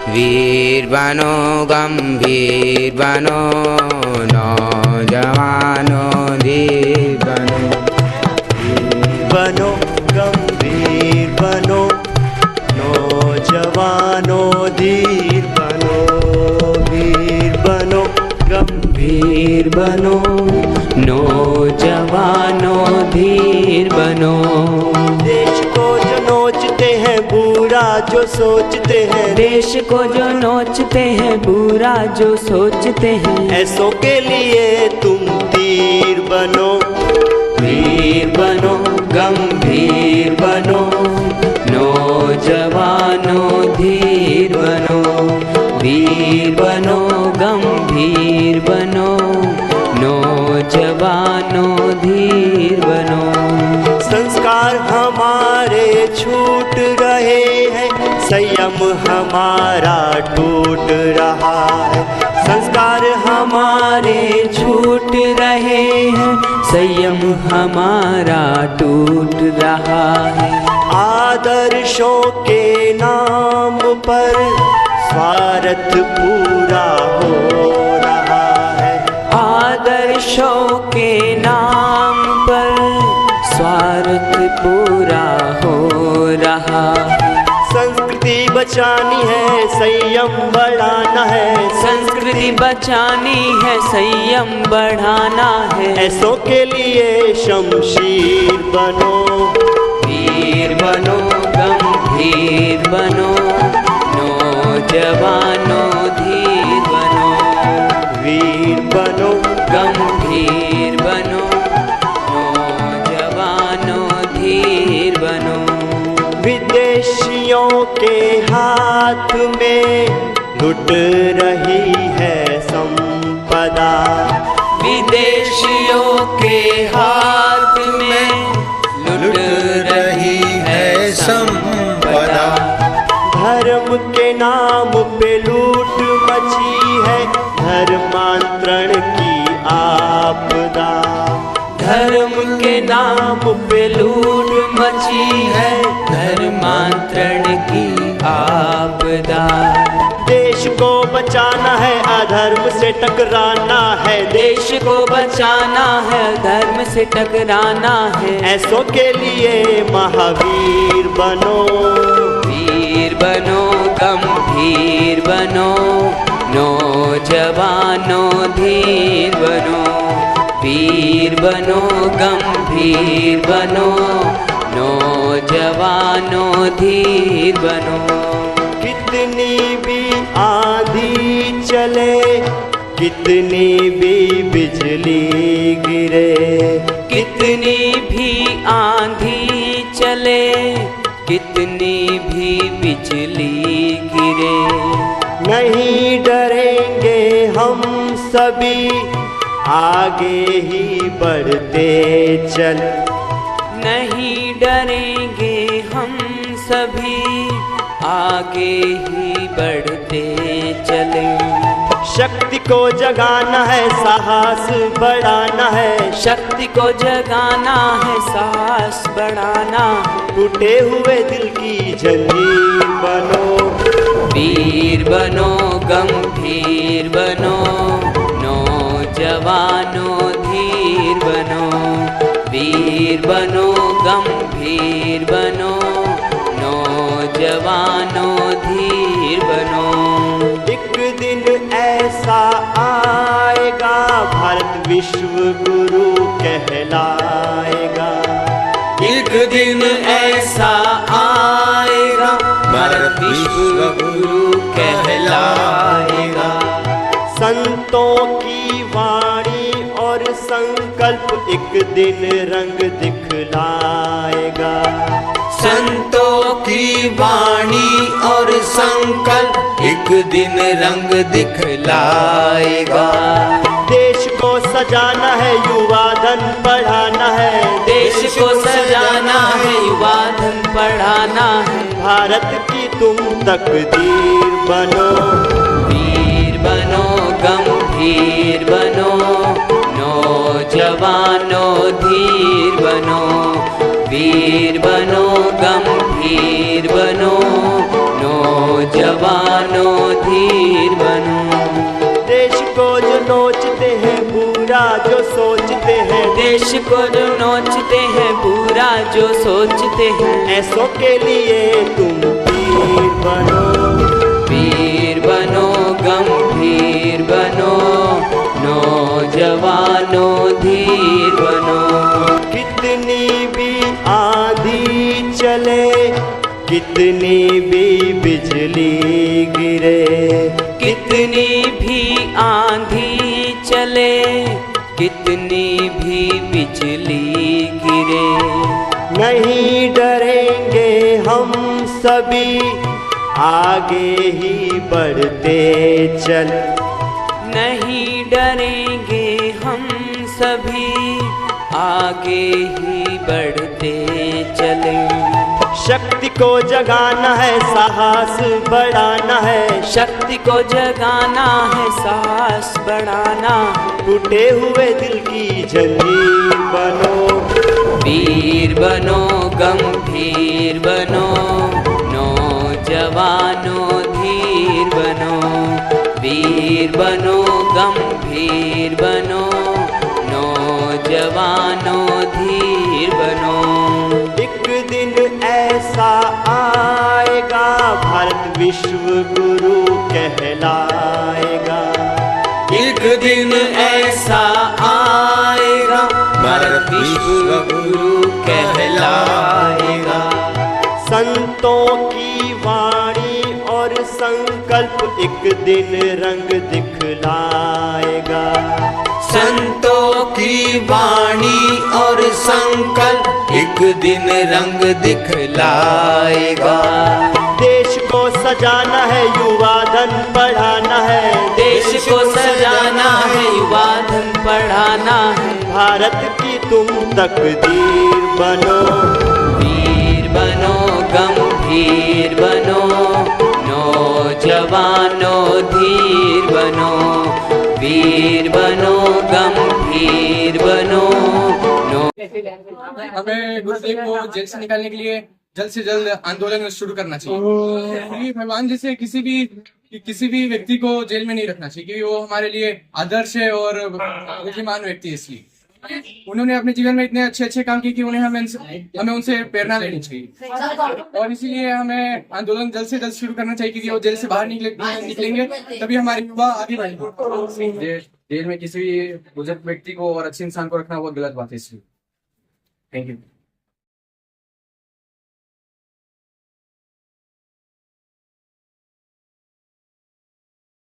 वीर बनो गंभीर बनो, नौजवानों धीर बनो। बनो गंभीर बनो, नौजवानों धीर बनो। वीर बनो गंभीर बनो, नौजवानों धीर बनो। देश को जो नोचते हैं बुरा जो सोचते हैं, देश को जो नोचते हैं बुरा जो सोचते हैं, ऐसों के लिए तुम तीर बनो। वीर बनो गंभीर बनो, नौजवानों धीर बनो। वीर बनो गंभीर बनो, नौजवानों धीर बनो। संस्कार हमारे छूट रहे हैं, संयम हमारा टूट रहा है। संस्कार हमारे छूट रहे हैं, संयम हमारा टूट रहा है। आदर्शों के नाम पर स्वार्थ पूरा हो रहा है। आदर्शों के नाम पर स्वार्थ पूरा हो रहा है। संस्कृति बचानी है, संयम बढ़ाना है। संस्कृति बचानी है, संयम बढ़ाना है। ऐसों के लिए शमशीर बनो। वीर बनो गंभीर बनो, नौजवानों धीर बनो। वीर बनो गंभीर बनो, नौजवानों धीर बनो। विदेशियों के हाथ में लुट रही है संपदा। विदेशियों के हाथ में लुट रही है संपदा। धर्म के नाम पे लूट मची है, धर्मांतरण की आपदा। धर्म के नाम पे लूट मची है, धर्मांतरण की आपदा। देश को बचाना है, अधर्म से टकराना है। देश को बचाना है, धर्म से टकराना है। ऐसों के लिए महावीर बनो। वीर बनो गंभीर बनो, नौजवानों धीर बनो। वीर बनो गंभीर बनो, नौजवानों धीर बनो। कितनी भी आंधी चले, कितनी भी बिजली गिरे, कितनी भी आंधी चले, कितनी भी बिजली गिरे, नहीं डरेंगे हम सभी, आगे ही बढ़ते चल। नहीं डरेंगे हम सभी, आगे ही बढ़ते चले। शक्ति को जगाना है, साहस बढ़ाना है। शक्ति को जगाना है, साहस बढ़ाना है। टूटे हुए दिल की जंजीर बनो। वीर बनो गंभीर बनो, नौजवानों धीर बनो। वीर बनो गंभीर बनो, नौजवानों धीर बनो। एक दिन ऐसा आएगा, भारत विश्व गुरु कहलाएगा। एक दिन ऐसा आएगा, भारत विश्व गुरु कहलाएगा। संतों की वाणी और संकल्प एक दिन रंग दिखलाएगा। संतों की वाणी और संकल्प एक दिन रंग दिखलाएगा। देश को सजाना है, युवा धन बढ़ाना है। देश को सजाना है, युवा धन बढ़ाना है। भारत की तुम तकदीर बनो। वीर बनो गंभीर बनो, नौजवानों धीर बनो। वीर बनो गंभीर बनो, नौजवानों जो सोचते हैं, देश को जो नोचते हैं, बुरा जो सोचते हैं, ऐसों के लिए तुम वीर बनो। वीर बनो, गंभीर बनो, नौजवानों धीर बनो। कितनी भी आंधी चले, कितनी भी बिजली गिरे, कितनी भी आंधी चले, कितनी भी बिजली गिरे, नहीं डरेंगे हम सभी, आगे ही बढ़ते चल। नहीं डरेंगे हम सभी, आगे ही बढ़ते चले। शक्ति को जगाना है, साहस बढ़ाना है, शक्ति को जगाना है, साहस बढ़ाना है। टूटे हुए दिल की जंजीर बनो। वीर बनो, गंभीर बनो, नौजवानों धीर बनो। वीर बनो, गंभीर बनो, नौजवानों धीर बनो। एक दिन ऐसा आएगा, भारत विश्व गुरु कहलाएगा। एक दिन ऐसा आएगा, भारत विश्व गुरु कहलाएगा। संतों की वाणी और संकल्प एक दिन रंग दिखलाएगा। संतों की वाणी और संकल्प एक दिन रंग दिखलाएगा। देश को सजाना है, युवा धन बढ़ाना है, देश को सजाना है, युवा धन बढ़ाना है। भारत की तुम तकदीर बनो। वीर बनो, गंभीर बनो, नौजवानों धीर बनो। वीर बनो, गंभीर बनो, हमें गुरुदेव को जेल से निकालने के लिए जल्द से जल्द आंदोलन शुरू करना चाहिए। क्योंकि भगवान जैसे किसी भी व्यक्ति को जेल में नहीं रखना चाहिए, क्योंकि वो हमारे लिए आदर्श है और बुद्धिमान व्यक्ति है। इसलिए उन्होंने अपने जीवन में इतने अच्छे अच्छे काम किए कि हमें उनसे प्रेरणा लेनी चाहिए। और इसीलिए हमें आंदोलन जल्द से जल्द शुरू करना चाहिए, क्योंकि वो जेल से बाहर निकलेंगे तभी हमारे युवा आगे बढ़ेंगे। जेल में किसी भी बुजुर्ग व्यक्ति को और अच्छे इंसान को रखना बहुत गलत बात है। इसलिए थैंक यू।